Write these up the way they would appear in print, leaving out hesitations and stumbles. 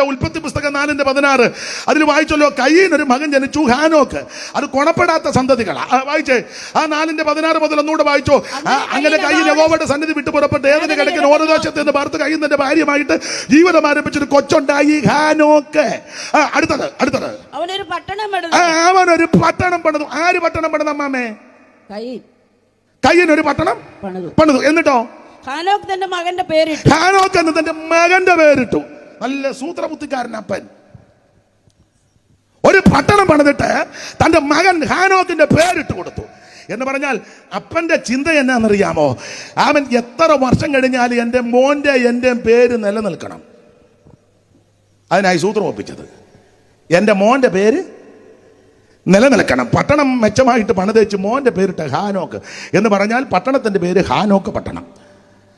വായിച്ചല്ലോ ഉൽപ്പത്തി പുസ്തകം 4:16. അതിൽ വായിച്ചല്ലോ കയീൻ ഒരു മകൻ ജനിച്ചു, ഹാനോക്ക്. അത് ഗുണപ്പെടാത്ത സന്തതികളാ. വായിച്ചേ ആ 4:16 മുതൽ ഒന്നുകൂടെ വായിച്ചോ. അങ്ങനെ കയീൻ യഹോവയുടെ സന്നിധി വിട്ടു പുറപ്പെട്ട് ഏതിന് കിടക്കുന്ന ഓരോ ദേശത്ത് നിന്ന് പാർത്ത് കയീൻ തന്റെ ഭാര്യയുമായിട്ട് ജീവിതം ആരംഭിച്ചൊരു കൊച്ചുണ്ടായി, ഹാനോക്ക്. അടുത്തത് അവനൊരു പട്ടണം പണിതു. ആര് പട്ടണം പണിത അമ്മാമേ? കയീൻ ഒരു പട്ടണം പണിതു. എന്നിട്ടോ ഹാനോക്ക് തന്റെ മകന്റെ പേരിട്ടു. ഹാനോക്ക് എന്ന് തന്റെ മകന്റെ പേരിട്ടു. നല്ല സൂത്രബുദ്ധിക്കാരൻ അപ്പൻ. ഒരു പട്ടണം പണിതിട്ട് തന്റെ മകൻ ഹാനോക്കിന്റെ പേരിട്ട് കൊടുത്തു എന്ന് പറഞ്ഞാൽ അപ്പന്റെ ചിന്ത എന്നാണെന്നറിയാമോ? അവൻ എത്ര വർഷം കഴിഞ്ഞാൽ എൻ്റെ മോന്റെ എൻ്റെ പേര് നിലനിൽക്കണം. അതിനായി സൂത്രം ഒപ്പിച്ചത്. എൻ്റെ മോന്റെ പേര് നിലനിൽക്കണം. പട്ടണം മെച്ചമായിട്ട് പണിതേച്ച് മോന്റെ പേരിട്ട് ഹാനോക്ക് എന്ന് പറഞ്ഞാൽ പട്ടണത്തിന്റെ പേര് ഹാനോക്ക് പട്ടണം.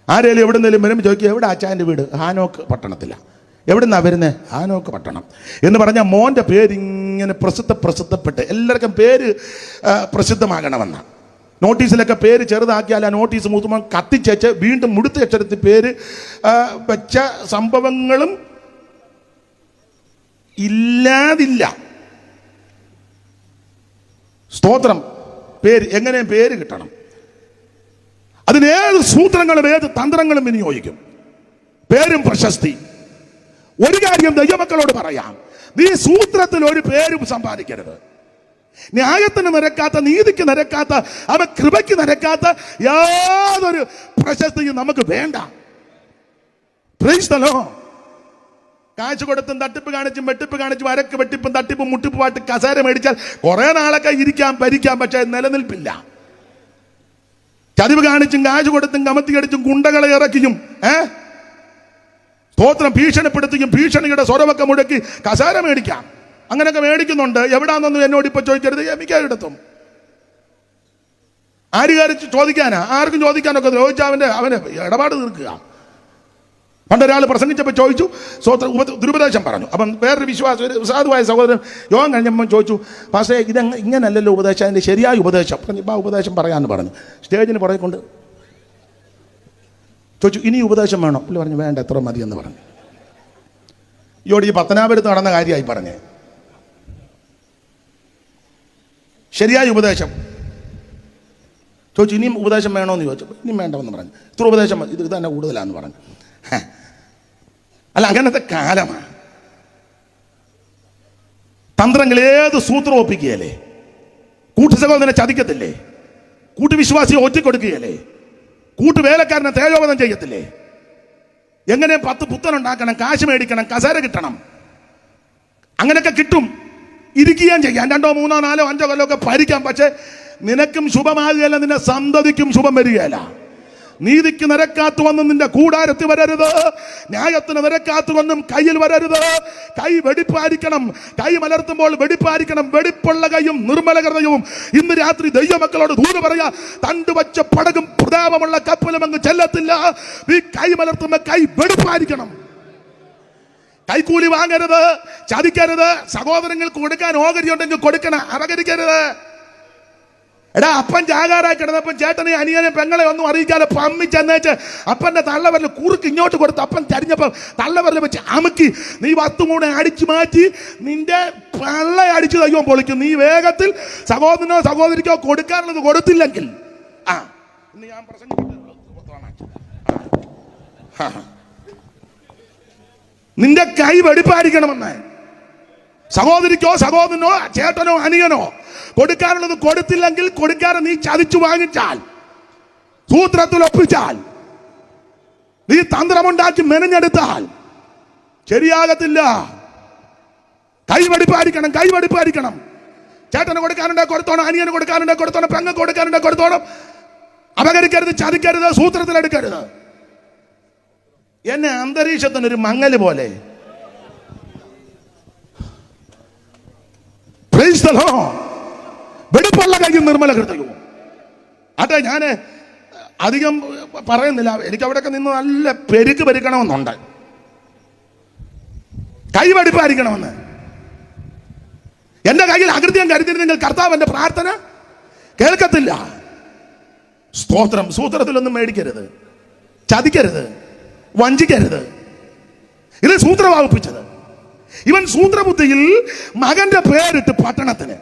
ആരെങ്കിലും എവിടെന്നെങ്കിലും വരുമ്പോൾ ചോദിക്കുക, എവിടെ അച്ചായൻ്റെ വീട്? ഹാനോക്ക് പട്ടണത്തിലാണ്. എവിടുന്നാ വരുന്നത്? ഹാനോക്ക് പട്ടണം എന്ന് പറഞ്ഞാൽ മോൻ്റെ പേരിങ്ങനെ പ്രസിദ്ധപ്പെട്ട് എല്ലാവർക്കും പേര് പ്രസിദ്ധമാകണമെന്ന നോട്ടീസിലൊക്കെ പേര് ചെറുതാക്കിയാൽ ആ നോട്ടീസ് മൂത്തുമ്പോൾ കത്തിച്ചേച്ച് വീണ്ടും മുടുത്ത അക്ഷരത്തിൽ പേര് വെച്ച സംഭവങ്ങളും ഇല്ലാതില്ല. സ്തോത്രം. പേര് എങ്ങനെയും പേര് കിട്ടണം. അതിനേത് സൂത്രങ്ങളും ഏത് തന്ത്രങ്ങളും വിനിയോഗിക്കും. പേരും പ്രശസ്തി. ഒരു കാര്യം ദൈവമക്കളോട് പറയാം, നീ സൂത്രത്തിൽ ഒരു പേരും സമ്പാദിക്കരുത്. ന്യായത്തിന് നിരക്കാത്ത, നീതിക്ക് നിരക്കാത്ത, അവ കൃപയ്ക്ക് നിരക്കാത്ത യാതൊരു പ്രശസ്തിയും നമുക്ക് വേണ്ട. Praise the Lord. കാശ് കൊടുത്തും തട്ടിപ്പ് കാണിച്ചും വെട്ടിപ്പ് കാണിച്ചും അരക്ക് വെട്ടിപ്പും തട്ടിപ്പും മുട്ടിപ്പുമായിട്ട് കസേര മേടിച്ചാൽ കുറെ നാളൊക്കെ ഇരിക്കാം, ഭരിക്കാം, പക്ഷെ നിലനിൽപ്പില്ല. ചതിവ് കാണിച്ചും കാശ് കൊടുത്തും കമത്തി അടിച്ചും ഗുണ്ടകളെ ഇറക്കിയും സ്തോത്രം ഭീഷണിപ്പെടുത്തിയും ഭീഷണിയുടെ സ്വരമൊക്കെ മുടക്കി കസേര മേടിക്കാം. അങ്ങനെയൊക്കെ മേടിക്കുന്നുണ്ട്. എവിടാന്നൊന്നും എന്നോട് ഇപ്പൊ ചോദിക്കരുത്, മിക്കയിടത്തും. ആര് കാര്യം ചോദിക്കാനാ? ആർക്കും ചോദിക്കാനൊക്കെ ചോദിച്ചാൽ അവന് ഇടപാട് തീർക്കുക. പണ്ടൊരാൾ പ്രസംഗിച്ചപ്പോൾ ചോദിച്ചു, ദുരുപദേശം പറഞ്ഞു. അപ്പം വേറൊരു വിശ്വാസം, ഒരു സാധുവായ സഹോദരൻ യോഗം കഴിഞ്ഞപ്പോൾ ചോദിച്ചു, പക്ഷേ ഇങ്ങനല്ലല്ലോ ഉപദേശം, അതിൻ്റെ ശരിയായ ഉപദേശം പറഞ്ഞു. ആ ഉപദേശം പറയാമെന്ന് പറഞ്ഞു. സ്റ്റേജിന് പുറകെ കൊണ്ട് ചോദിച്ചു, ഇനി ഉപദേശം വേണോ? പുള്ളി പറഞ്ഞു, വേണ്ട, എത്ര മതി എന്ന് പറഞ്ഞു. ഈ പത്തനാപുരത്ത് നടന്ന കാര്യമായി പറഞ്ഞേ. ശരിയായ ഉപദേശം ചോദിച്ചു, ഇനിയും ഉപദേശം വേണോന്ന് ചോദിച്ചു. ഇനിയും വേണ്ടെന്ന് പറഞ്ഞു. ഇത്ര ഉപദേശം ഇത് തന്നെ കൂടുതലാന്ന് പറഞ്ഞു. അല്ല, അങ്ങനത്തെ കാലമാണ്. തന്ത്രങ്ങൾ ഏത് സൂത്രം ഒപ്പിക്കുകയല്ലേ? കൂട്ടുസഹോദരനെ ചതിക്കത്തില്ലേ? കൂട്ടുവിശ്വാസിയെ ഒറ്റിക്കൊടുക്കുകയല്ലേ? കൂട്ടുവേലക്കാരനെ തേജോവധം ചെയ്യത്തില്ലേ? എങ്ങനെ 10 പുത്തനുണ്ടാക്കണം, കാശ് മേടിക്കണം, കസേര കിട്ടണം. അങ്ങനെയൊക്കെ കിട്ടും. ഇരിക്കുകയും ചെയ്യാം. 2, 3, 4, 5 കൊല്ലമൊക്കെ ഭരിക്കാം. പക്ഷെ നിനക്കും ശുഭമാകുകയല്ല, നിന്റെ സന്തതിക്കും ശുഭം വരികയല്ല. നീതിക്ക് നിരക്കാത്തുവന്നും നിന്റെ കൂടാരത്തിൽ വരരുത്. ന്യായത്തിന് നിരക്കാത്തുവന്നും കയ്യിൽ വരരുത്. കൈ വെടിപ്പായിരിക്കണം. കൈ മലർത്തുമ്പോൾ വെടിപ്പായിരിക്കണം. വെടിപ്പുള്ള കൈയും നിർമ്മല ഹൃദയവും. ഇന്ന് രാത്രി ദൈവമക്കളോട് ദൂത് പറയാ, തണ്ടുവച്ച പടകും പ്രതാപമുള്ള കപ്പലും അങ്ങ് ചെല്ലത്തില്ല. നീ കൈ മലർത്തുമ്പോ കൈ വെടിപ്പായിരിക്കണം. കൈക്കൂലി വാങ്ങരുത്, ചതിക്കരുത്. സഹോദരങ്ങൾക്ക് കൊടുക്കാൻ ഓഹരിയുണ്ടെങ്കിൽ കൊടുക്കണം, അപകരിക്കരുത്. എടാ, അപ്പൻ ജാഗാറായി കിടന്നപ്പം ചേട്ടനെ അനിയനെ പെങ്ങളെ ഒന്നും അറിയിക്കാതെ പമ്മി ചെന്നേച്ച് അപ്പന്റെ തള്ളവരൽ കുറുക്ക് ഇങ്ങോട്ട് കൊടുത്ത് അപ്പൻ ചരിഞ്ഞപ്പം തള്ളവരൽ വെച്ച് അമുക്കി നീ 10 മൂടെ അടിച്ചു മാറ്റി നിന്റെ പള്ള അടിച്ചു തയ്യോ പൊളിക്കും. നീ വേഗത്തിൽ സഹോദരനോ സഹോദരിക്കോ കൊടുക്കാനുള്ളത് കൊടുത്തില്ലെങ്കിൽ ഇന്ന് ഞാൻ നിന്റെ കൈ വെടിപ്പായിരിക്കണമെന്ന്. സഹോദരിക്കോ സഹോദരനോ ചേട്ടനോ അനിയനോ കൊടുക്കാനുള്ളത് കൊടുത്തില്ലെങ്കിൽ, കൊടുക്കാതെ നീ ചതിച്ചു വാങ്ങിച്ചാൽ, സൂത്രത്തിൽ ഒപ്പിച്ചാൽ, നീ തന്ത്രമുണ്ടാക്കി മെനഞ്ഞെടുത്താൽ ശരിയാകത്തില്ല. കൈവെടിപ്പായിരിക്കണം, കൈവെടിപ്പായിരിക്കണം. ചേട്ടന് കൊടുക്കാനുണ്ടെ കൊടുത്തോണം, അനിയന് കൊടുക്കാനുണ്ടെ കൊടുത്തോണം, പെങ്ങൾക്ക് കൊടുക്കാനുണ്ടെ കൊടുത്തോണം. അപകരിക്കരുത്, ചതിക്കരുത്, സൂത്രത്തിലെടുക്കരുത്. എന്നെ അന്തരീക്ഷത്തിനൊരു മങ്ങല് പോലെ. Praise the Lord. വെടിപ്പുള്ള കൈയും നിർമ്മല ഹൃദയവും. അതെ, ഞാൻ അധികം പറയുന്നില്ല. എനിക്ക് അവിടെയൊക്കെ നിന്ന് നല്ല പെരുക്കണമെന്നുണ്ട്. കൈവെടിപ്പായിരിക്കണമെന്ന്. എന്റെ കയ്യിൽ അകൃത്യം കരുതിയിരുന്നെങ്കിൽ കർത്താവ് എന്റെ പ്രാർത്ഥന കേൾക്കത്തില്ല. സ്തോത്രം. സൂത്രത്തിലൊന്നും മേടിക്കരുത്, ചതിക്കരുത്, വഞ്ചിക്കരുത്. ഇത് സൂത്രമാവിപ്പിച്ചത്. ഇവൻ സൂത്രബുദ്ധിയിൽ മകന്റെ പേരിട്ട് പട്ടണത്തിന്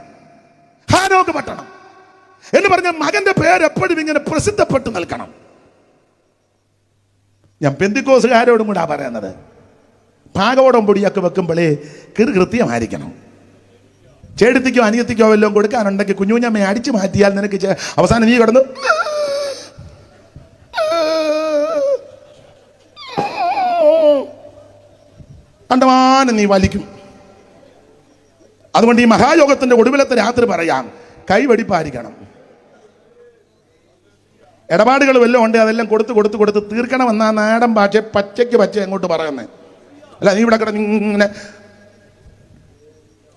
ഹാനോക്ക് പട്ടണം എന്ന് പറഞ്ഞ മകന്റെ പേര് എപ്പോഴും ഇങ്ങനെ പ്രസിദ്ധപ്പെട്ടു നിൽക്കണം. ഞാൻ പെന്തിക്കോസുകാരോടും കൂടാ പറയുന്നത്, പാകോടം പൊടിയൊക്കെ വെക്കുമ്പോഴേ കൃത്യമായിരിക്കണം. ചേടത്തിക്കോ അനിയത്തിക്കോ വല്ലതും കൊടുക്കാനുണ്ടെങ്കിൽ കുഞ്ഞുഞ്ഞമ്മയെ അടിച്ചു മാറ്റിയാൽ നിനക്ക് അവസാനം നീ കിടന്നു കണ്ടമാനം നീ വലിക്കും. അതുകൊണ്ട് ഈ മഹായോഗത്തിന്റെ ഒടുവിലത്തെ രാത്രി പറയാം, കൈവെടിപ്പായിരിക്കണം. ഇടപാടുകൾ വല്ലതും ഉണ്ട്, അതെല്ലാം കൊടുത്ത് തീർക്കണമെന്നാ നാടൻ ഭാഷ പച്ചയ്ക്ക് അങ്ങോട്ട് പറയുന്നത്. അല്ല നീ ഇവിടെ കിടന്ന് ഇങ്ങനെ,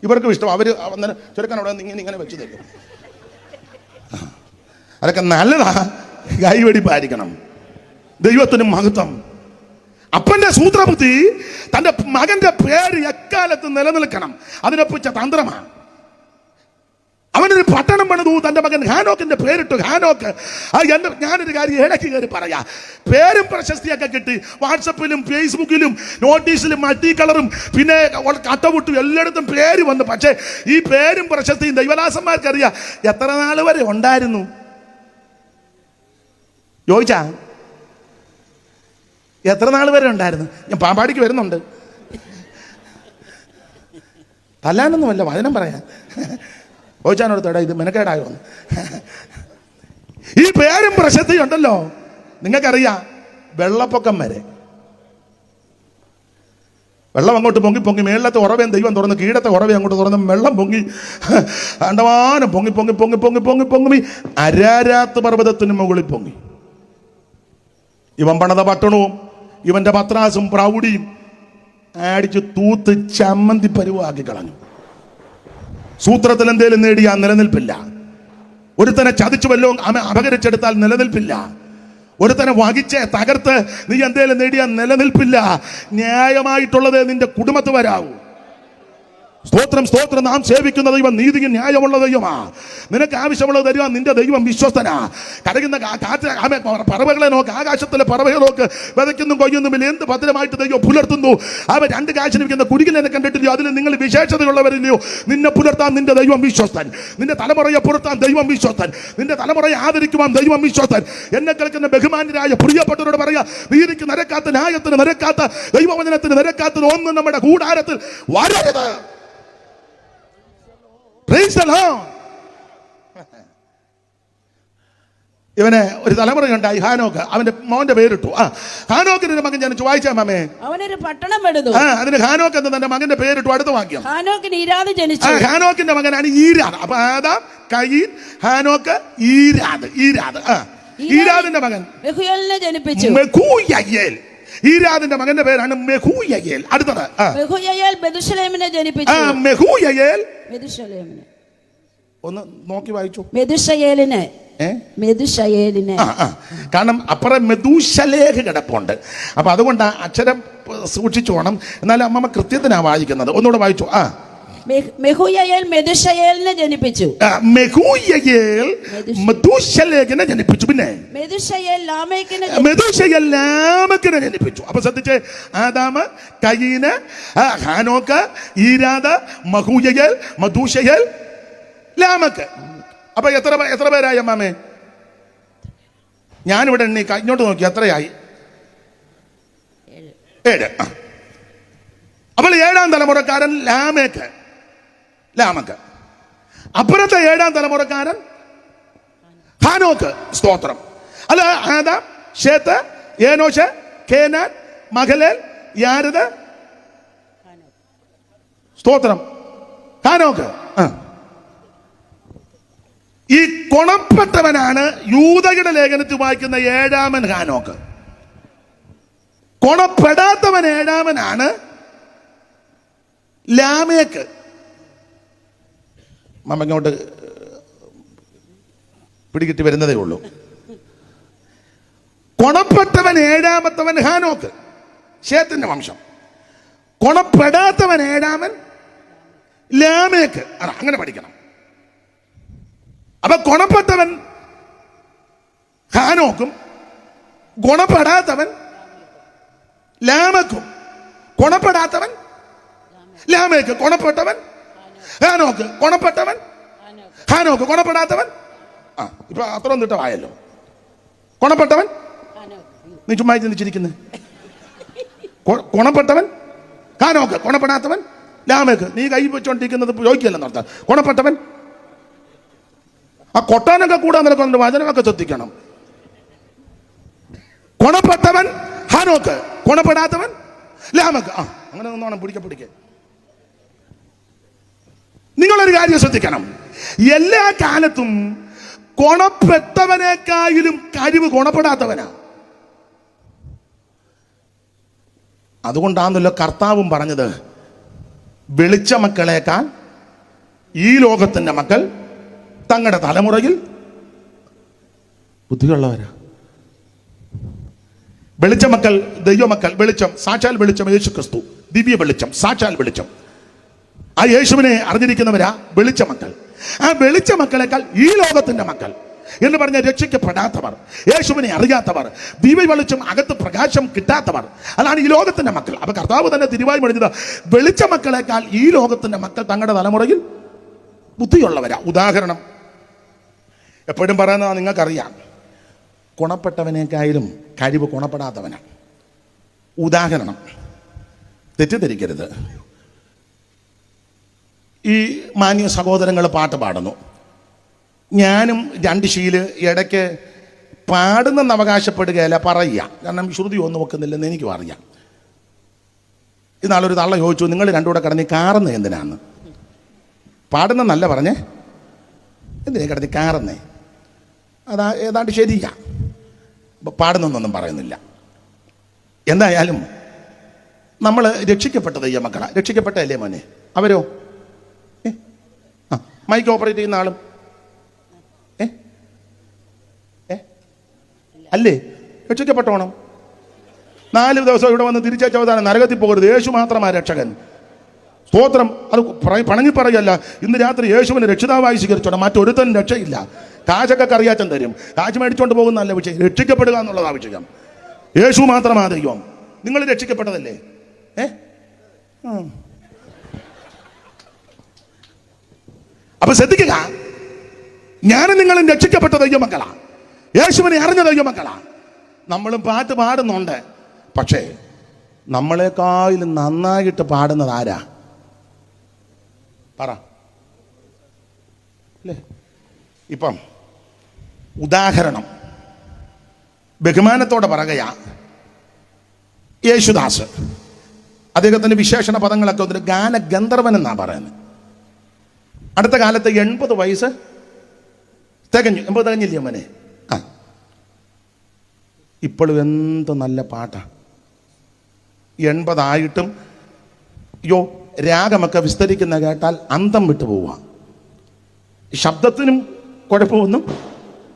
ഇവർക്കും ഇഷ്ടം, അവര് ചെറുക്കാൻ അവിടെ ഇങ്ങനെ വെച്ച് തരും. അതൊക്കെ നല്ലതാ. കൈവെടിപ്പായിരിക്കണം. ദൈവത്തിന് മഹത്വം. അപ്പന്റെ സൂത്രബുദ്ധി തന്റെ മകന്റെ പേര് എക്കാലത്ത് നിലനിൽക്കണം. അതിനൊപ്പിച്ച തന്ത്രമാണ്. അവനൊരു പട്ടണം പണിതു, തന്റെ മകൻ ഹാനോക്കിന്റെ പേരിട്ടു. ഹാനോക്ക്. ഞാനൊരു കാര്യം ഇടയ്ക്ക് കയറി പറയാ, പേരും പ്രശസ്തിയൊക്കെ കിട്ടി. വാട്സപ്പിലും ഫേസ്ബുക്കിലും നോട്ടീസിലും മൾട്ടി കളറും പിന്നെ കട്ടവിട്ടും എല്ലായിടത്തും പേര് വന്നു. പക്ഷേ ഈ പേരും പ്രശസ്തിയും ദൈവദാസന്മാർക്കറിയാം എത്ര നാൾ വരെ ഉണ്ടായിരുന്നു. ചോദിച്ചാ എത്ര നാൾ വരെ ഉണ്ടായിരുന്നു? ഞാൻ പാമ്പാടിക്ക് വരുന്നുണ്ട്. തല്ലാനൊന്നുമല്ല, വചനം പറയാൻ. ചോദിച്ചാനോട് തേടാ, ഇത് മെനക്കേടായോ? ഈ പേരും പ്രശസ്തി ഉണ്ടല്ലോ. നിങ്ങൾക്കറിയാം, വെള്ളപ്പൊക്കം വരെ വെള്ളം അങ്ങോട്ട് പൊങ്ങി മേളത്തെ ഉറവയും ദൈവം തുറന്ന്, കീഴത്തെ ഉറവയും അങ്ങോട്ട് തുറന്ന് വെള്ളം പൊങ്ങി അണ്ടമാനം പൊങ്ങി അരാരാത്ത് പർവ്വതത്തിന് മുകളിൽ പൊങ്ങി. ഇവൻ പണിത പട്ടണവും ഇവന്റെ പത്രാസും പ്രൗഢിയും അടിച്ച് തൂത്ത് ചമ്മന്തി പരുവാക്കി കളഞ്ഞു. സൂത്രത്തിൽ എന്തേലും നേടിയാൽ നിലനിൽപ്പില്ല. ഒരുത്തനെ ചതിച്ചു വല്ലതും അപകരിച്ചെടുത്താൽ നിലനിൽപ്പില്ല. ഒരുത്തനെ വഹിച്ച് തകർത്ത് നീ എന്തേലും നേടിയാൽ നിലനിൽപ്പില്ല. ന്യായമായിട്ടുള്ളതേ നിന്റെ കുടുംബത്ത് വരാവൂ. സ്തോത്രം സ്തോത്രം. നാം സേവിക്കുന്ന ദൈവം നീതിയും ന്യായമുള്ള ദൈവമാ. നിനക്ക് ആവശ്യമുള്ളത് തരുവാൻ നിന്റെ ദൈവം വിശ്വസ്തനാ. കരയുന്ന പറവകളെ നോക്ക്, ആകാശത്തിലെ പറവകളെ നോക്ക്. വിതയ്ക്കൊന്നും കൊയ്യൊന്നുമില്ല, എന്ത് ഭദ്രമായിട്ട് ദൈവം പുലർത്തുന്നു. അവൻ 2 കാശിന് വിൽക്കുന്ന കുടികിനെ കണ്ടിട്ടില്ലയോ? അതിൽ നിങ്ങൾ വിശേഷതയുള്ളവരില്ലയോ? നിന്നെ പുലർത്താൻ നിന്റെ ദൈവം വിശ്വസ്തൻ. നിന്റെ തലമുറയെ പുലർത്താൻ ദൈവം വിശ്വസ്തൻ. നിന്റെ തലമുറയെ ആദരിക്കുവാൻ ദൈവം വിശ്വസ്തൻ. എന്നെ കേൾക്കുന്ന ബഹുമാന്യരായ പ്രിയപ്പെട്ടവരോട് പറയാ, നീതിക്ക് നിരക്കാത്ത, ന്യായത്തിന് നിരക്കാത്ത, ദൈവവചനത്തിന് നിരക്കാത്തത് ഒന്നും നമ്മുടെ കൂടാരത്തിൽ വരരുത്. ഇവന് ഒരു തലമുറയുണ്ടായി, ഹാനോക്ക്. അവന്റെ മോന്റെ പേരിട്ടു. ഹാനോക്കിന്റെ മകൻ ഞാൻ വായിച്ചാ മാമേ, അവനൊരു പട്ടണം പണിതു. അതിന് ഹാനോക്ക് എന്ന് തന്റെ മകന്റെ പേരിട്ടു. അടുത്ത വാക്യം, ഹാനോക്കിന് ഈരാദ് ജനിച്ചു. ഹാനോക്കിന്റെ മകനാണ് ഈരാദ്. അപ്പൊ ആദാം, കയീൻ, ഹാനോക്ക്, ഈരാദ്. ഈരാദിന്റെ മകൻ മെഹൂയേലിനെ ജനിപ്പിച്ചു. മെഹൂയയേൽ. ഈരാദിന്റെ മകന്റെ പേരാണ് മെഹൂയയേൽ. അടുത്തത് മെഹൂയയേൽ മെഥുശലേമിനെ ജനിപ്പിച്ചു. മെഹൂയയേൽ മെഥുശലേമിനെ ഒന്ന് നോക്കി വായിച്ചു. മെഥുശയേലിനെ. കാരണം അപ്പുറം മെഥൂശലേഖ് കിടപ്പുണ്ട്. അപ്പൊ അതുകൊണ്ട് അക്ഷരം സൂക്ഷിച്ചോണം. എന്നാലും അമ്മമ്മ കൃത്യത്തിനാ വായിക്കുന്നത്. ഒന്നുകൂടെ വായിച്ചു. മെഹൂയയേൽ മെഥുശയേലിനെ ജനിപ്പിച്ചു. മെഹൂയയേൽ മെഥൂശലേഖിനെ ജനിപ്പിച്ചു. പിന്നെ മെഥുശയേൽ ലാമെക്കിനെ ജനിപ്പിച്ചു. അപ്പൊ ശ്രദ്ധിച്ചേ, ആദാമ്, കയീന്, ഹാനോക്ക്, ഈരാദ്, മെഹൂയയേൽ, മെഥൂശയേൽ, ലാമെക്ക്. അപ്പൊ എത്ര പേരായി അമ്മാമേ? ഞാനിവിടെ എണ്ണി ഇങ്ങോട്ട് നോക്കി എത്രയായി? 7. അപ്പോൾ 7ാം തലമുറക്കാരൻ ലാമെക്ക്. അപ്പുറത്തെ 7ാം തലമുറക്കാരൻ ഹാനോക്ക്. സ്തോത്രം. അല്ല, ആദാം, ശേത്ത്, ഏനോശ്, കേനാൻ, മഹലേൽ, യാരദ്. സ്തോത്രം. ഹാനോക്ക്. ഈ കൊണപ്പെട്ടവനാണ് യൂദയുടെ ലേഖനത്തിൽ വായിക്കുന്ന 7ാമൻ ഹാനോക്ക്. കൊണപ്പെടാത്തവൻ 7ാമനാണ് ലാമേക്ക്. ഇങ്ങോട്ട് പിടികിട്ടി വരുന്നതേ ഉള്ളൂ. കൊണപ്പെട്ടവൻ 7ാമത്തവൻ ഹാനോക്ക്, ശേത്തിന്റെ വംശം. കൊണപ്പെടാത്തവൻ 7ാമൻ ലാമേക്ക്. അങ്ങനെ പഠിക്കണം. അപ്പൊ ഗുണപ്പെട്ടവൻ ഹാനോക്കും ഗുണപ്പെടാത്തവൻ ലാമക്കും. ഗുണപ്പെടാത്തവൻ ലാമേക്ക് ഗുണപ്പെട്ടവൻ, ഹാനോക്ക് ഗുണപ്പെട്ടവൻ, ഹാനോക്ക് ഗുണപ്പെടാത്തവൻ. ആ, ഇപ്പൊ അത്രയും തിട്ടമായല്ലോ. ഗുണപ്പെട്ടവൻ, നീ ചുമ്മാ ചിന്തിച്ചിരിക്കുന്നത്. ഗുണപ്പെട്ടവൻ, ഹാനോക്ക് ഗുണപ്പെടാത്തവൻ, ലാമേക്ക് നീ കൈ വെച്ചോണ്ടിരിക്കുന്നത് ചോദിക്കല്ലോ നടത്താൻ. ഗുണപ്പെട്ടവൻ, ആ കൊട്ടാനൊക്കെ കൂടാൻ നിൽക്കുന്നുണ്ട്, വചനമൊക്കെ ശ്രദ്ധിക്കണം. ഗുണപ്പെട്ടവൻ ഹാനോക്ക്, ഗുണപ്പെടാത്തവൻ ലാമേക്ക്. ആ, അങ്ങനെ ഒന്നോണം പിടിക്ക. നിങ്ങളൊരു കാര്യം ശ്രദ്ധിക്കണം, എല്ലാ കാലത്തും ഗുണപ്പെട്ടവനേക്കാളും കഴിവ് ഗുണപ്പെടാത്തവനാ. അതുകൊണ്ടാണല്ലോ കർത്താവും പറഞ്ഞത്, വെളിച്ച മക്കളേക്കാൾ ഈ ലോകത്തിന്റെ മക്കൾ തങ്ങളുടെ തലമുറയിൽ ബുദ്ധിയുള്ളവരാ. വെളിച്ച മക്കൾ, ദൈവമക്കൾ, വെളിച്ചം, സാക്ഷാൽ വെളിച്ചം യേശു ക്രിസ്തു, ദിവ്യ വെളിച്ചം, സാക്ഷാൽ വെളിച്ചം. ആ യേശുവിനെ അറിഞ്ഞിരിക്കുന്നവരാ വെളിച്ച മക്കൾ. ആ വെളിച്ച മക്കളേക്കാൾ ഈ ലോകത്തിന്റെ മക്കൾ എന്ന് പറഞ്ഞ രക്ഷിക്കപ്പെടാത്തവർ, യേശുവിനെ അറിയാത്തവർ, ദിവ്യ വെളിച്ചം അകത്ത് പ്രകാശം കിട്ടാത്തവർ, അതാണ് ഈ ലോകത്തിന്റെ മക്കൾ. അപ്പൊ കർത്താവ് തന്നെ തിരുവായി പറഞ്ഞത്, വെളിച്ച മക്കളേക്കാൾ ഈ ലോകത്തിന്റെ മക്കൾ തങ്ങളുടെ തലമുറയിൽ ബുദ്ധിയുള്ളവരാ. ഉദാഹരണം എപ്പോഴും പറയുന്നത് നിങ്ങൾക്കറിയാം, ഗുണപ്പെട്ടവനേക്കാളും കഴിവ് ഗുണപ്പെടാത്തവനാണ്. ഉദാഹരണം തെറ്റിദ്ധരിക്കരുത്. ഈ മാന്യ സഹോദരങ്ങൾ പാട്ട് പാടുന്നു, ഞാനും രണ്ട് ശീല് ഇടയ്ക്ക് പാടുന്നെന്ന് അവകാശപ്പെടുകയല്ല, പറയുക. കാരണം ശ്രുതി ഒന്നും വെക്കുന്നില്ലെന്ന് എനിക്കും അറിയാം. ഇന്നാളൊരു തള്ള ചോദിച്ചു, നിങ്ങൾ രണ്ടുകൂടെ കിടന്ന് കാറുന്നത് എന്തിനാന്ന്? പാടുന്നെന്നല്ല പറഞ്ഞേ, എന്തിനാ കിടന്ന് കാറുന്നേ? അതാ ഏതാണ്ട് ശരിയാ, പാടുന്നൊന്നും പറയുന്നില്ല. എന്തായാലും നമ്മൾ രക്ഷിക്കപ്പെട്ട ദൈവമക്കളാ. രക്ഷിക്കപ്പെട്ടല്ലേ മോനെ? അവരോ? മൈക്ക് ഓപ്പറേറ്റ് ചെയ്യുന്ന ആളും അല്ലേ? രക്ഷിക്കപ്പെട്ടോണം. 4 ദിവസം ഇവിടെ വന്ന് തിരിച്ചയച്ച അവതാരം നരകത്തിൽ പോകരുത്. യേശു മാത്രമാ രക്ഷകൻ. സ്തോത്രം. അത് പണങ്ങി പറയല്ല. ഇന്ന് രാത്രി യേശുവിനെ രക്ഷിതാവായി സ്വീകരിച്ചോണം. മറ്റൊരുത്തനും രക്ഷയില്ല. കാശൊക്കെ കറിയാച്ചൻ തരും, കാശ് മേടിച്ചോണ്ട് പോകുന്നതല്ല വിഷയം, രക്ഷിക്കപ്പെടുക എന്നുള്ളതാ വിഷയം. യേശു മാത്രമാ ദൈവം. നിങ്ങൾ രക്ഷിക്കപ്പെട്ടതല്ലേ? അപ്പൊ ശ്രദ്ധിക്കുക, ഞാനും നിങ്ങളും രക്ഷിക്കപ്പെട്ട ദൈവമക്കളാ, യേശുവിനെ അറിഞ്ഞ ദൈവമക്കളാ. നമ്മളും പാട്ട് പാടുന്നുണ്ട്, പക്ഷേ നമ്മളെക്കാളും നന്നായിട്ട് പാടുന്നത് ആരാ? പറ അല്ലേ? ഇപ്പം ഉദാഹരണം ബഹുമാനത്തോടെ പറയുകയാ, യേശുദാസ്, അദ്ദേഹത്തിന്റെ വിശേഷണ പദങ്ങളൊക്കെ ഒരു ഗാനഗന്ധർവൻ എന്നാ പറയുന്നത്. അടുത്ത കാലത്ത് 80 വയസ്സ് തികഞ്ഞു. 80 തികഞ്ഞില്ലേ മോനെ? ആ, ഇപ്പോഴും എന്ത് നല്ല പാട്ടാ. 80 ആയിട്ടും രാഗമൊക്കെ വിസ്തരിക്കുന്ന കേട്ടാൽ അന്തം വിട്ടു പോവുക. ശബ്ദത്തിനും കുഴപ്പമൊന്നും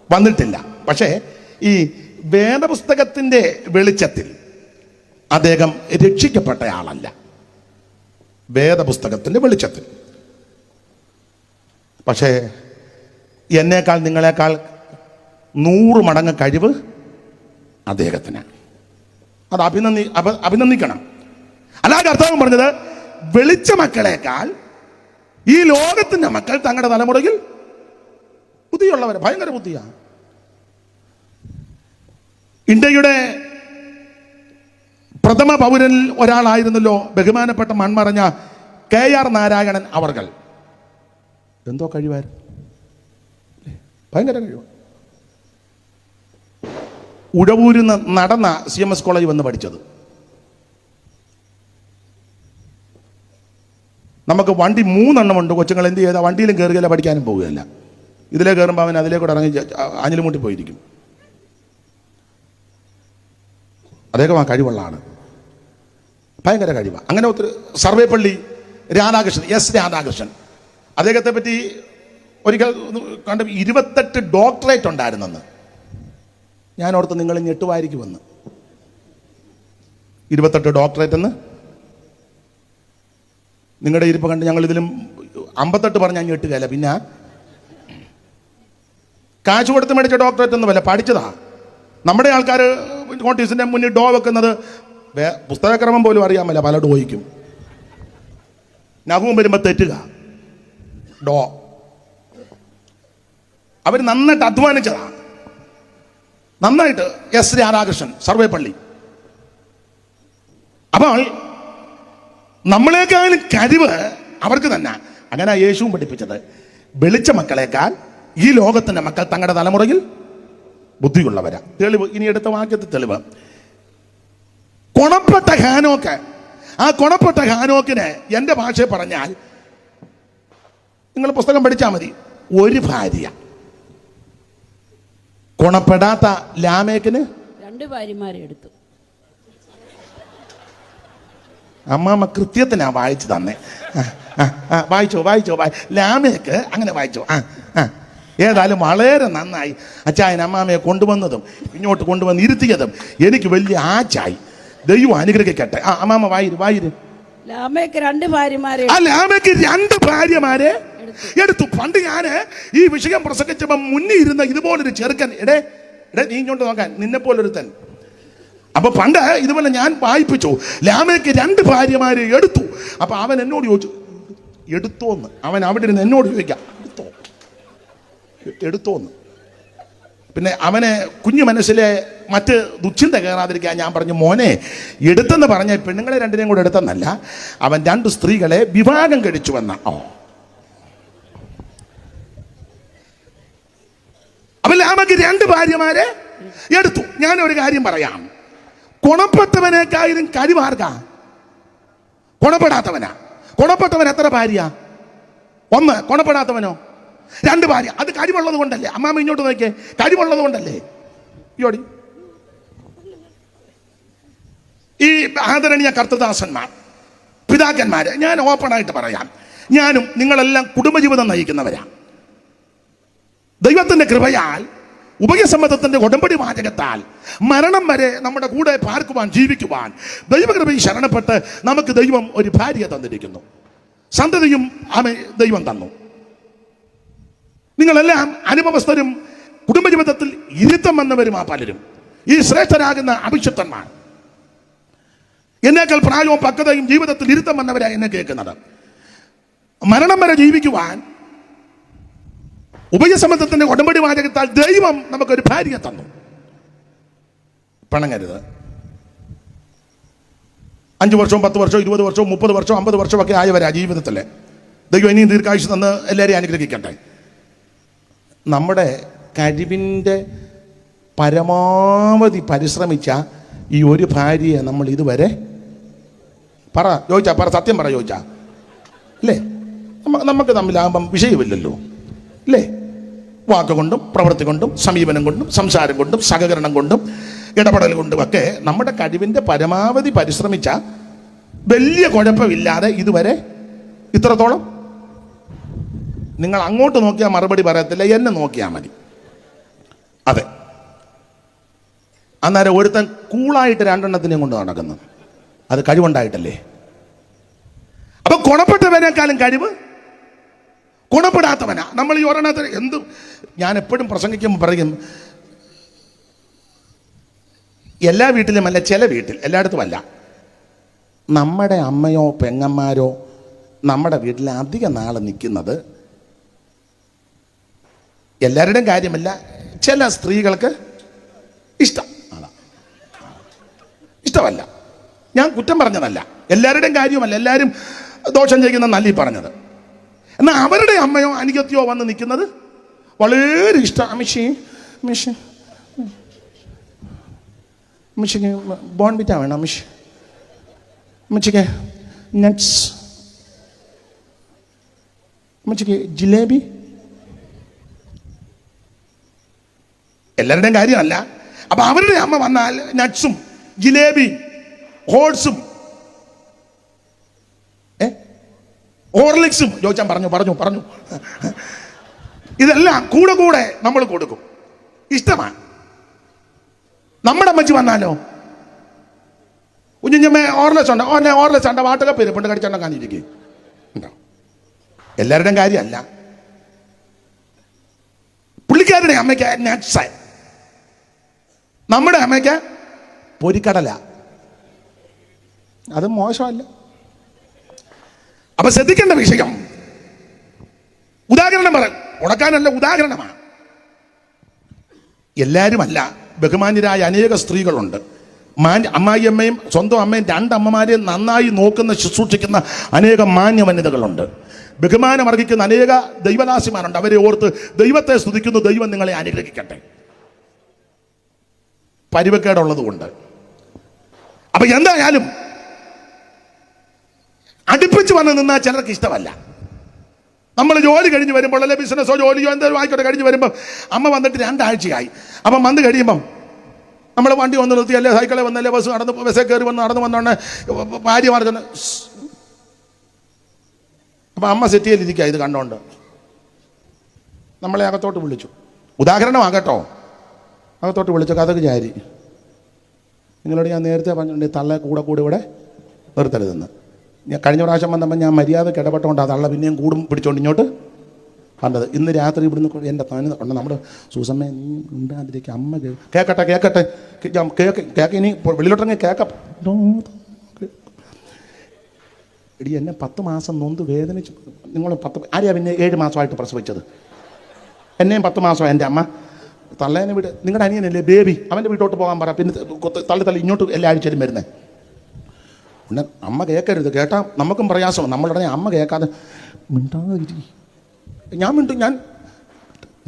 വന്നിട്ടില്ല. പക്ഷേ ഈ വേദപുസ്തകത്തിൻ്റെ വെളിച്ചത്തിൽ അദ്ദേഹം രക്ഷിക്കപ്പെട്ട ആളല്ല. വേദപുസ്തകത്തിൻ്റെ വെളിച്ചത്തിൽ. പക്ഷേ എന്നേക്കാൾ നിങ്ങളെക്കാൾ 100 മടങ്ങ് കഴിവ് അദ്ദേഹത്തിനാണ്. അത് അഭിനന്ദിക്കണം. അല്ലാതെ കർത്താവ് പറഞ്ഞത്, വെളിച്ച മക്കളേക്കാൾ ഈ ലോകത്തിന്റെ മക്കൾ തങ്ങളുടെ തലമുറയിൽ ബുദ്ധിയുള്ളവർ. ഭയങ്കര ബുദ്ധിയാണ്. ഇന്ത്യയുടെ പ്രഥമ പൗരനിൽ ഒരാളായിരുന്നല്ലോ ബഹുമാനപ്പെട്ട മൺമറഞ്ഞ KR നാരായണൻ അവർകൾ. എന്തോ കഴിവായിരുന്നു, ഭയങ്കര കഴിവ്. ഉഴവൂരിൽ നിന്ന് നടന്ന CMS കോളേജ് വന്ന് പഠിച്ചത്. നമുക്ക് വണ്ടി 3 എണ്ണമുണ്ട്. കൊച്ചുങ്ങൾ എന്ത് ചെയ്താൽ വണ്ടിയിലും കയറുകയില്ല, പഠിക്കാനും പോവുകയല്ല. ഇതിലേ കയറുമ്പോൾ അവൻ അതിലേ കൂടെ ഇറങ്ങി അഞ്ഞിലുമുട്ടി പോയിരിക്കും. അദ്ദേഹം ആ കഴിവുള്ള ആള്, ഭയങ്കര കഴിവാണ്. അങ്ങനെ ഒത്തിരി. സർവേപ്പള്ളി രാധാകൃഷ്ണൻ, S രാധാകൃഷ്ണൻ, അദ്ദേഹത്തെ പറ്റി ഒരിക്കൽ കണ്ട് 28 ഡോക്ടറേറ്റ് ഉണ്ടായിരുന്നെന്ന്. ഞാൻ ഓർത്ത് നിങ്ങൾ ഞെട്ടുവായിരിക്കുമെന്ന്. 28 ഡോക്ടറേറ്റ് എന്ന് നിങ്ങളുടെ ഇരിപ്പ് കണ്ട് ഞങ്ങൾ ഇതിലും 58 പറഞ്ഞ് ഞാൻ ഞെട്ടുകയല്ല. പിന്നെ കാശ് കൊടുത്ത് മേടിച്ച ഡോക്ടറേറ്റ് ഒന്നും വല്ല, പഠിച്ചതാ. നമ്മുടെ ആൾക്കാർ നോട്ടീസിന്റെ മുന്നിൽ ഡോ വെക്കുന്നത് പുസ്തകക്രമം പോലും അറിയാമല്ല. പല ഡോയ്ക്കും നഹൂം വരുമ്പോൾ തെറ്റുക. ഡോ അവർ നന്നായിട്ട് അധ്വാനിച്ചതാണ്. നന്നായിട്ട് എസ് രാധാകൃഷ്ണൻ സർവേപ്പള്ളി. അപ്പോൾ നമ്മളെക്കാളും കഴിവ് അവർക്ക് തന്നെ. അങ്ങനെ യേശുവും പഠിപ്പിച്ചത്, വെളിച്ച മക്കളെക്കാൾ ഈ ലോകത്തിന്റെ മക്കൾ തങ്ങളുടെ തലമുറയിൽ ബുദ്ധിയുള്ളവരാ. തെളിവ് ഇനി എടുത്ത വാക്യത്തിൽ തെളിവ്. കൊണപ്പെട്ട ഹാനോക്ക്, ആ കൊണപ്പെട്ട ഹാനോക്കിന് എൻ്റെ ഭാഷയിൽ പറഞ്ഞാൽ, നിങ്ങൾ പുസ്തകം പഠിച്ചാൽ മതി, ഒരു ഭാര്യ. കൊണപ്പെടാത്ത ലാമേക്കിന് 2 ഭാര്യമാരെ എടുത്തു. അമ്മാമ്മ കൃത്യത്തിനാ വായിച്ചു തന്നെ. വായിച്ചോ. ലാമേക്ക് അങ്ങനെ വായിച്ചോ. ഏതായാലും വളരെ നന്നായി. അച്ചായൻ അമ്മാമ്മയെ കൊണ്ടുവന്നതും ഇങ്ങോട്ട് കൊണ്ടുവന്ന് ഇരുത്തിയതും എനിക്ക് വലിയ ആച്ചായി. ദൈവം അനുഗ്രഹിക്കട്ടെ. അമ്മാമ്മ വായിര്. ലാമേക്ക് 2 ഭാര്യമാരെ. ലാമേക്ക് 2 ഭാര്യമാരെ എടുത്തു. പണ്ട് ഞാന് ഈ വിഷയം പ്രസംഗിച്ചപ്പോ മുന്നിൽ ഇരുന്ന ഇതുപോലൊരു ചെറുക്കൻ, എടേ നീ ഇങ്ങോട്ട് നോക്കാൻ, നിന്നെ പോലൊരുത്തൻ. അപ്പൊ പണ്ട് ഇതുപോലെ ഞാൻ വായിപ്പിച്ചു, ലാമേക്ക് 2 ഭാര്യമാരെ എടുത്തു. അപ്പൊ അവൻ എന്നോട് ചോദിച്ചു, എടുത്തോന്ന്. അവൻ അവിടെ ഇരുന്ന് എന്നോട് ചോദിക്കാം, എടുത്തോന്ന്. പിന്നെ അവനെ കുഞ്ഞു മനസ്സിലെ മറ്റ് ദുശ്ചിന്ത കയറാതിരിക്കാൻ ഞാൻ പറഞ്ഞു, മോനെ എടുത്തെന്ന് പറഞ്ഞ പെണ്ണുങ്ങളെ 2 കൂടെ എടുത്തെന്നല്ല, അവൻ 2 സ്ത്രീകളെ വിവാഹം കഴിച്ചുവെന്ന. അപ്പൊ ലാമേക്ക് 2 ഭാര്യമാരെ എടുത്തു. ഞാനൊരു കാര്യം പറയാം, ഗുണപ്പെട്ടവനേക്കാളും കഴിവാർക്കാ? ഗുണപ്പെടാത്തവനാ. ഗുണപ്പെട്ടവൻ എത്ര ഭാര്യ? 1. ഗുണപ്പെടാത്തവനോ 2 ഭാര്യ. അത് കഴിവുള്ളത് കൊണ്ടല്ലേ? അമ്മാമ്മ ഇങ്ങോട്ട് നോക്കിയേ, കഴിവുള്ളത് കൊണ്ടല്ലേ? യോടി ഈ ആദരണീയ കർത്തദാസന്മാർ, പിതാക്കന്മാര്, ഞാൻ ഓപ്പണായിട്ട് പറയാം, ഞാനും നിങ്ങളെല്ലാം കുടുംബജീവിതം നയിക്കുന്നവരാ. ദൈവത്തിന്റെ കൃപയാൽ ഉഭയസമ്മതത്തിന്റെ ഉടമ്പടി വാചകത്താൽ മരണം വരെ നമ്മുടെ കൂടെ പാർക്കുവാൻ, ജീവിക്കുവാൻ ദൈവകൃപയിൽ ശരണപ്പെട്ട് നമുക്ക് ദൈവം ഒരു ഭാര്യയെ തന്നിരിക്കുന്നു. സന്തതിയും ദൈവം തന്നു. നിങ്ങളെല്ലാം അനുഭവസ്ഥരും കുടുംബജീവിതത്തിൽ ഇരുത്തം വന്നവരുമാ പലരും. ഈ ശ്രേഷ്ഠരാകുന്ന അഭിഷിക്തന്മാർ, എന്നേക്കാൾ പ്രായവും പക്വതയും ജീവിതത്തിൽ ഇരുത്തം വന്നവരാ എന്നെ കേൾക്കുന്നത്. മരണം വരെ ജീവിക്കുവാൻ ഉഭയസമ്മതത്തിന്റെ ഉടമ്പടി വാചകത്താൽ ദൈവം നമുക്കൊരു ഭാര്യയെ തന്നു. പിണങ്ങരുത്. 5 വർഷവും 10 വർഷവും 20 വർഷവും 30 വർഷവും 50 വർഷവും ഒക്കെ ആയവരാ ജീവിതത്തിലെ. ദൈവം ഇനിയും ദീർഘായുസ് തന്ന് എല്ലാവരെയും അനുഗ്രഹിക്കട്ടെ. നമ്മുടെ കഴിവിൻ്റെ പരമാവധി പരിശ്രമിച്ച ഈ ഒരു ഭാര്യയെ നമ്മൾ ഇതുവരെ പറ സത്യം ചോദിച്ചാ അല്ലേ? നമുക്ക് തമ്മിലാകുമ്പം വിഷയമില്ലല്ലോ അല്ലേ? വാക്കുകൊണ്ടും പ്രവൃത്തി കൊണ്ടും സമീപനം കൊണ്ടും സംസാരം കൊണ്ടും സഹകരണം കൊണ്ടും ഇടപെടൽ കൊണ്ടും ഒക്കെ നമ്മുടെ കഴിവിൻ്റെ പരമാവധി പരിശ്രമിച്ച വലിയ കുഴപ്പമില്ലാതെ ഇതുവരെ ഇത്രത്തോളം. നിങ്ങൾ അങ്ങോട്ട് നോക്കിയാൽ മറുപടി പറയത്തില്ല, എന്നെ നോക്കിയാൽ മതി. അതെ, അന്നേരം ഒരുത്തൻ കൂളായിട്ട് 2 എണ്ണത്തിനെയും കൊണ്ട് നടക്കുന്നു. അത് കഴിവുണ്ടായിട്ടല്ലേ? അപ്പൊ ഗുണപ്പെട്ടവനേക്കാളും കഴിവ് ഗുണപ്പെടാത്തവനാ. നമ്മൾ ഈ ഒരെണ്ണത്തിന് എന്തും, ഞാൻ എപ്പോഴും പ്രസംഗിക്കുമ്പോൾ പറയും, എല്ലാ വീട്ടിലുമല്ല, ചില വീട്ടിൽ, എല്ലായിടത്തും അല്ല, നമ്മുടെ അമ്മയോ പെങ്ങന്മാരോ നമ്മുടെ വീട്ടിൽ അധിക നാൾ നിൽക്കുന്നത്, എല്ലാവരുടെയും കാര്യമല്ല, ചില സ്ത്രീകൾക്ക് ഇഷ്ടമല്ല. ഞാൻ കുറ്റം പറഞ്ഞതല്ല, എല്ലാവരുടെയും കാര്യമല്ല, എല്ലാവരും ദോഷം ചെയ്യുന്ന നല്ല ഈ പറഞ്ഞത്. എന്നാൽ അവരുടെ അമ്മയോ അനുഗത്യോ വന്ന് നിൽക്കുന്നത് വളരെ ഇഷ്ടം. അമ്മച്ചിക്ക് ബോൺവിറ്റ വേണം, അമ്മച്ചിക്ക് നട്ട്സ്, അമ്മച്ചിക്ക് ജിലേബി. എല്ലാവരുടെയും കാര്യമല്ല. അപ്പൊ അവരുടെ അമ്മ വന്നാൽ നട്ട്സും ജിലേബി ഓട്സും ഹോർലിക്സും ചോദിച്ചാൽ പറഞ്ഞു ഇതെല്ലാം കൂടെ നമ്മൾ കൊടുക്കും. ഇഷ്ടമാണ്. നമ്മുടെ അമ്മച്ചി വന്നാലോ, കുഞ്ഞുഞ്ഞമ്മ ഓർലെസ് ഉണ്ട് വാട്ടകപ്പ് ഇരിപ്പുണ്ട്, കടിച്ചുണ്ടാക്കാനിരിക്കും. എല്ലാവരുടെയും കാര്യമല്ല. പുള്ളിക്കാരുടെ അമ്മയ്ക്ക് നട്ട്സ്, നമ്മുടെ അമ്മയ്ക്ക് പൊരിക്കടല. അത് മോശമല്ല. അപ്പൊ അപ്പൊ ശ്രദ്ധിക്കേണ്ട വിഷയം ഉദാഹരണം പറ ഉടക്കാനല്ല, ഉദാഹരണമാണ്. എല്ലാവരുമല്ല, ബഹുമാന്യരായ അനേക സ്ത്രീകളുണ്ട്. അമ്മായിയമ്മയും സ്വന്തം അമ്മയും രണ്ടമ്മമാരെയും നന്നായി നോക്കുന്ന ശുശ്രൂഷിക്കുന്ന അനേക മാന്യ വനിതകളുണ്ട്. ബഹുമാനം അർഹിക്കുന്ന അനേക ദൈവദാസിമാരുണ്ട്. അവരെ ഓർത്ത് ദൈവത്തെ സ്തുതിക്കുന്നു. ദൈവം നിങ്ങളെ അനുഗ്രഹിക്കട്ടെ. പരിവക്കേടുള്ളത് കൊണ്ട്. അപ്പൊ എന്തായാലും അടുപ്പിച്ച് വന്ന് നിന്നാൽ ചിലർക്ക് ഇഷ്ടമല്ല. നമ്മൾ ജോലി കഴിഞ്ഞ് വരുമ്പോൾ, അല്ലെ ബിസിനസ്സോ ജോലിയോ എന്തെങ്കിലും ആയിക്കോട്ടെ കഴിഞ്ഞ് വരുമ്പം അമ്മ വന്നിട്ട് 2 ആഴ്ചയായി. അപ്പം വന്ന് കഴിയുമ്പം നമ്മൾ വണ്ടി വന്ന് നിർത്തി, അല്ലെ സൈക്കിളെ വന്നല്ലേ ബസ് നടന്ന് ബസ്സേ കയറി നടന്നു വന്നോണ്ട് ഭാര്യ പറഞ്ഞ അപ്പം അമ്മ സെറ്റിയിലിരിക്കുക. ഇത് കണ്ടോണ്ട് നമ്മളെ അകത്തോട്ട് വിളിച്ചു. ഉദാഹരണമാകട്ടോ, അകത്തോട്ട് വിളിച്ചു. കഥക്ക് ചാരി, നിങ്ങളോട് ഞാൻ നേരത്തെ പറഞ്ഞിട്ടുണ്ട് തള്ള കൂടെ ഇവിടെ നിർത്തരുതെന്ന്. ഞാൻ കഴിഞ്ഞ പ്രാവശ്യം വന്നപ്പോൾ ഞാൻ മര്യാദയ്ക്ക് ഇടപെട്ടുകൊണ്ട് ആ തള്ള പിന്നെയും കൂടും പിടിച്ചോണ്ട് ഇങ്ങോട്ട് കണ്ടത്. ഇന്ന് രാത്രി ഇവിടുന്ന് എൻ്റെ താന് ഉണ്ട് നമ്മുടെ സൂസമ്മ ഉണ്ടാതിരിക്കുക. അമ്മ കേക്കട്ടെ കേക്ക് ഇനി വെളിയിലോട്ടിറങ്ങി കേക്കാം. എടി എന്നെ 10 മാസം നൊന്ത് വേദനിച്ച് നിങ്ങൾ 10 ആരെയാ പിന്നെ 7 മാസമായിട്ട് പ്രസവിച്ചത്? എന്നെയും 10 മാസമായി എൻ്റെ അമ്മ. തള്ളേനെ വീട് നിങ്ങളുടെ അനിയനല്ലേ ബേബി, അവൻ്റെ വീട്ടോട്ട് പോകാൻ പറ. പിന്നെ തള്ളി ഇങ്ങോട്ട് എല്ലാ ആഴ്ചയിലും വരുന്നേ. പിന്നെ അമ്മ കേൾക്കരുത്, കേട്ടാൽ നമുക്കും പ്രയാസമാണ്. നമ്മളുടനെ അമ്മ കേൾക്കാതെ മിണ്ടാതിരി. ഞാൻ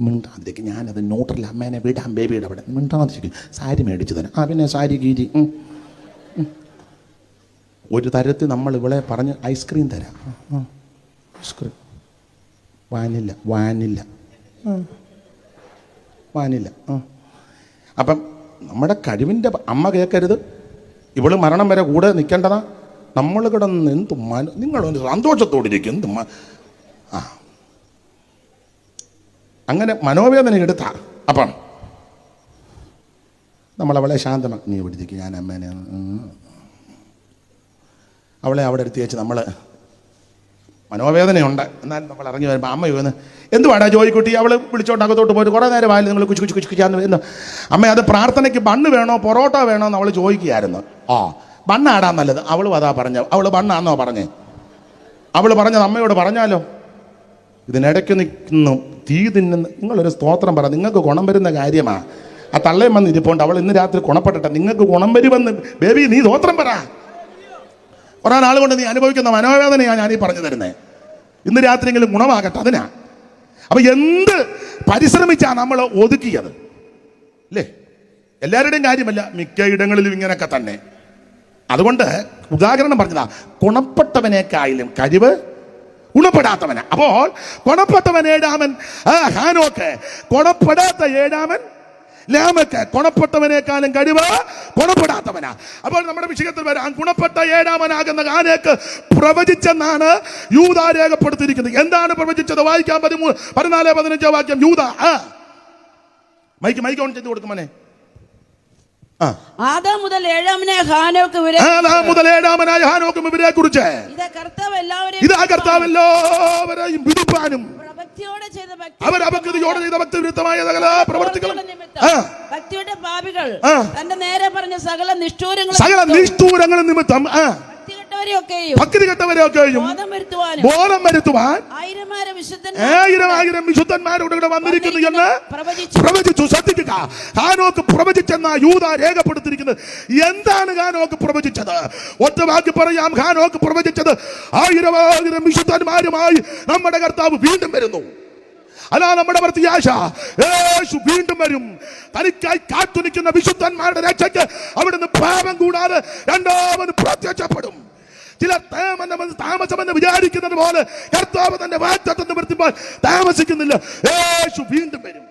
മിണ്ടാതിരിക്കും. ഞാനത് ന്യൂട്രൽ അമ്മേനെ വിടാം ബേബിയുടെ അവിടെ മിണ്ടാതിരിക്കും. സാരി മേടിച്ചു തരാം. പിന്നെ സാരി കീരി ഒരു തരത്തിൽ നമ്മൾ ഇവിടെ പറഞ്ഞ് ഐസ്ക്രീം തരാം. ഐസ്ക്രീം വാനില്ല. അപ്പം നമ്മുടെ കഴിവിൻ്റെ അമ്മ കേൾക്കരുത്. ഇവള് മരണം വരെ കൂടെ നിൽക്കേണ്ടതാ. നമ്മൾ കിടന്ന് എന്ത് നിങ്ങളൊന്ന് സന്തോഷത്തോടിരിക്കും. അങ്ങനെ മനോവേദന എടുത്ത. അപ്പം നമ്മളവളെ ശാന്തമാക്കി. നീ എവിടേക്ക്? ഞാൻ അമ്മേനെ അവളെ അവിടെ എടുത്ത് വെച്ച് നമ്മൾ മനോവേദനയുണ്ട്. എന്നാൽ നമ്മൾ ഇറങ്ങി വരുമ്പോൾ അമ്മ ചോദിക്കുന്നു, എന്തുവാടാ ജോയിക്കുട്ടി? അവൾ വിളിച്ചോണ്ട് അകത്തോട്ട് പോയിട്ട് കുറേ നേരം ആയാലും നിങ്ങൾ കുച്ചിച്ചാന്ന് വരുന്നു. അമ്മ അത് പ്രാർത്ഥനയ്ക്ക് ബണ്ണ് വേണോ പൊറോട്ട വേണോ എന്ന് അവൾ ചോദിക്കുകയായിരുന്നു. ബണ്ണാടാൻ നല്ലത്. അവളും അതാ പറഞ്ഞ. അവൾ ബണ്ണാന്നോ പറഞ്ഞേ? അവൾ പറഞ്ഞത് അമ്മയോട് പറഞ്ഞാലോ? ഇതിനിടയ്ക്ക് നിൽക്കുന്നു തീ തിന്നുന്ന. നിങ്ങളൊരു സ്തോത്രം പറ. നിങ്ങൾക്ക് ഗുണം വരുന്ന കാര്യമാണ്. ആ തള്ളയും വന്ന് ഇരിപ്പോണ്ട് അവൾ ഇന്ന് രാത്രി ഗുണപ്പെട്ടിട്ട് നിങ്ങൾക്ക് ഗുണം വരുമെന്ന്. ബേബി നീ സ്തോത്രം പറ. കുറേ നാൾ കൊണ്ട് നീ അനുഭവിക്കുന്ന മനോവേദനയാണ് ഞാനീ പറഞ്ഞു തരുന്നത്. ഇന്ന് രാത്രിയെങ്കിലും ഗുണമാകട്ടെ. അതിനാ. അപ്പൊ എന്ത് പരിശ്രമിച്ചാ നമ്മൾ ഒതുക്കിയത് അല്ലേ? എല്ലാവരുടെയും കാര്യമല്ല, മിക്ക ഇടങ്ങളിലും ഇങ്ങനെയൊക്കെ തന്നെ. അതുകൊണ്ട് ഉദാഹരണം പറഞ്ഞതാ, ഗുണപ്പെട്ടവനേക്കായാലും കഴിവ് ഗുണപ്പെടാത്തവനാ. അപ്പോൾ ഗുണപ്പെട്ടവൻ ഏഴാമൻ ഹാനോക്ക്, ഗുണപ്പെടാത്ത ഏഴാമൻ ലാമക്ക്. ഗുണപ്പെട്ടവനേക്കാളും കഴിവ് ഗുണപ്പെടാത്തവനാ. അപ്പോൾ നമ്മുടെ വിഷയത്തിൽ വരാം, ഗുണപ്പെട്ട ഏഴാമനാകുന്ന ഹാനോക്ക് പ്രവചിച്ചെന്നാണ് യൂദ രേഖപ്പെടുത്തിയിരിക്കുന്നത്. എന്താണ് പ്രവചിച്ചത്? വായിക്കാം 14-15 വാക്യം. യൂദ മൈക്ക് ഓൺ ചെയ്ത് കൊടുക്കുമനെ. ആദാം മുതൽ ഏഴാമനായ ഹാനോക്ക് ഇവരെ കുറിച്ച് ഇതാ കർത്താവ് എല്ലാവരെയും വിധിപ്പാനും അവർ അഭക്തിയോടെ ചെയ്ത ഭക്തിവിരുദ്ധമായ സകല പ്രവർത്തികളും ഭക്തിയുടെ പാപികൾ തന്റെ നേരെ പറഞ്ഞ സകല നിഷ്ഠൂരങ്ങളും നിമിത്തം ഭക്തി കെട്ടവരെയൊക്കെയും ബോധം വരുത്തുവാൻ 1000 വിശുദ്ധന്മാരോട് ഇവിടെ വന്നിരിക്കുന്നു എന്ന് പ്രവചിച്ചു. ശ്രദ്ധിക്കുക, ഹാനോക്ക് പ്രവചിച്ചെന്ന യൂദ രേഖപ്പെടുത്തിയിരിക്കുന്നത്. എന്താണ് ഹാനോക്ക് പ്രവചിച്ചത്? ഒറ്റ വാക്ക് പറയാം, ഹാനോക്ക് പ്രവചിച്ചത് 1000 വിശുദ്ധന്മാരുമായി നമ്മുടെ കർത്താവ് വീണ്ടും വരുന്നു. അല്ല, നമ്മുടെ പ്രത്യാശ യേശു വീണ്ടും വരും. തനിക്കായി കാത്തുനിൽക്കുന്ന വിശുദ്ധന്മാരുടെ രക്ഷയ്ക്ക് അവിടുന്ന് പാപം കൂടാതെ രണ്ടാമത് പ്രത്യക്ഷപ്പെടും. ചിലർ താമസമെന്ന് വിചാരിക്കുന്നത് പോലെ കർത്താവ് തന്റെ വാഗ്ദത്തം നിവർത്തിപ്പാൻ താമസിക്കുന്നില്ല. യേശു വീണ്ടും വരും.